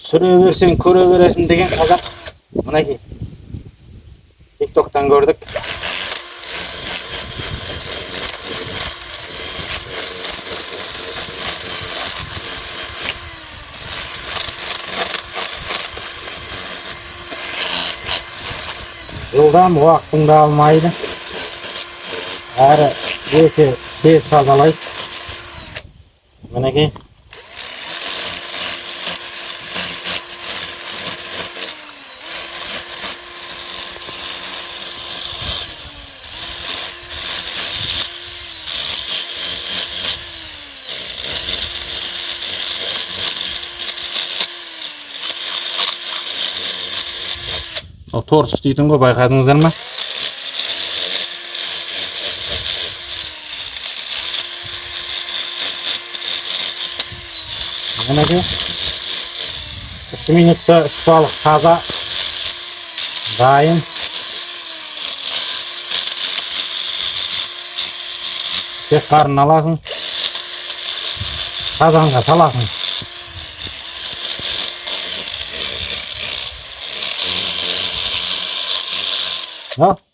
Süre versen köre veresin деген қазақ. Мынакей. TikToktан көрдік. Жылдам уақытың да алмайды. Әрі өте тез тазалайды. Мінекей. O торт істейтін ғой, байқадыңыздар ма? Мінекей. 3 минутта 3 балық таза дайын. Тек қарын аласың, қазанға саласың. No?